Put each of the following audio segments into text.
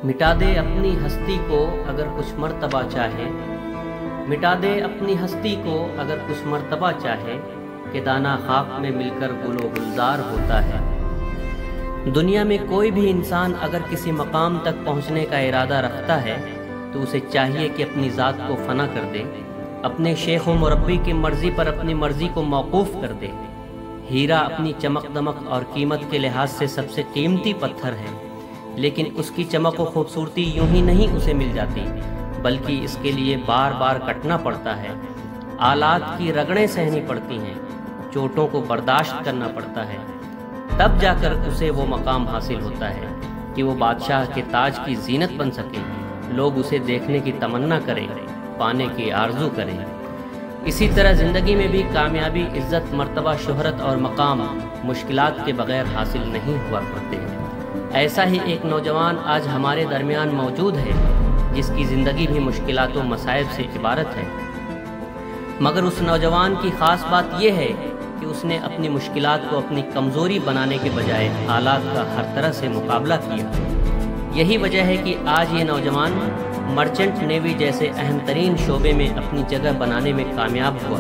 مٹا دے اپنی ہستی کو اگر کچھ مرتبہ چاہے، مٹا دے اپنی ہستی کو اگر کچھ مرتبہ چاہے، کہ دانہ خاک میں مل کر گل و گلزار ہوتا ہے۔ دنیا میں کوئی بھی انسان اگر کسی مقام تک پہنچنے کا ارادہ رکھتا ہے تو اسے چاہیے کہ اپنی ذات کو فنا کر دے، اپنے شیخ و مربی کی مرضی پر اپنی مرضی کو موقوف کر دے۔ ہیرا اپنی چمک دمک اور قیمت کے لحاظ سے سب سے قیمتی پتھر ہے، لیکن اس کی چمک و خوبصورتی یوں ہی نہیں اسے مل جاتی، بلکہ اس کے لیے بار بار کٹنا پڑتا ہے، آلات کی رگڑیں سہنی پڑتی ہیں، چوٹوں کو برداشت کرنا پڑتا ہے، تب جا کر اسے وہ مقام حاصل ہوتا ہے کہ وہ بادشاہ کے تاج کی زینت بن سکے، لوگ اسے دیکھنے کی تمنا کریں، پانے کی آرزو کریں۔ اسی طرح زندگی میں بھی کامیابی، عزت، مرتبہ، شہرت اور مقام مشکلات کے بغیر حاصل نہیں ہوا کرتے ہیں۔ ایسا ہی ایک نوجوان آج ہمارے درمیان موجود ہے جس کی زندگی بھی مشکلات و مصائب سے عبارت ہے، مگر اس نوجوان کی خاص بات یہ ہے کہ اس نے اپنی مشکلات کو اپنی کمزوری بنانے کے بجائے حالات کا ہر طرح سے مقابلہ کیا۔ یہی وجہ ہے کہ آج یہ نوجوان مرچنٹ نیوی جیسے اہم ترین شعبے میں اپنی جگہ بنانے میں کامیاب ہوا۔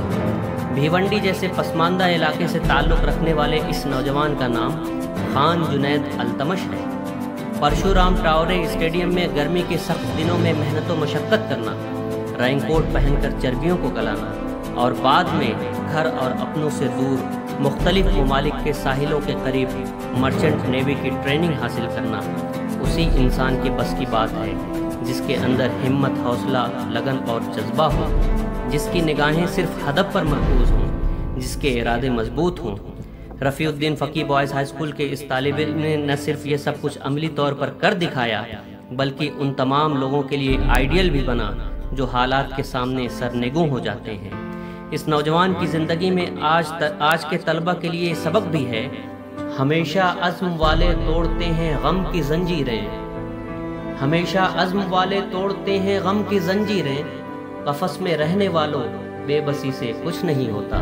بھیونڈی جیسے پسماندہ علاقے سے تعلق رکھنے والے اس نوجوان کا نام خان جنید التمش ہے۔ پرشورام ٹاورے اسٹیڈیم میں گرمی کے سخت دنوں میں محنت و مشقت کرنا، رین کوٹ پہن کر چربیوں کو گلانا اور بعد میں گھر اور اپنوں سے دور مختلف ممالک کے ساحلوں کے قریب مرچنٹ نیوی کی ٹریننگ حاصل کرنا اسی انسان کی بس کی بات ہے جس کے اندر ہمت، حوصلہ، لگن اور جذبہ ہو، جس کی نگاہیں صرف ہدف پر مرکوز ہوں، جس کے ارادے مضبوط ہوں۔ رفیع الدین فقی بوائز ہائی اسکول کے اس طالب علم نے نہ صرف یہ سب کچھ عملی طور پر کر دکھایا بلکہ ان تمام لوگوں کے لیے آئیڈیل بھی بنا جو حالات کے سامنے سرنگوں ہو جاتے ہیں۔ اس نوجوان کی زندگی میں آج کے طلبہ کے لیے سبق بھی ہے: ہمیشہ عزم والے توڑتے ہیں غم کی زنجیریں، ہمیشہ عزم والے توڑتے ہیں غم کی زنجیریں، قفس میں رہنے والوں بے بسی سے کچھ نہیں ہوتا۔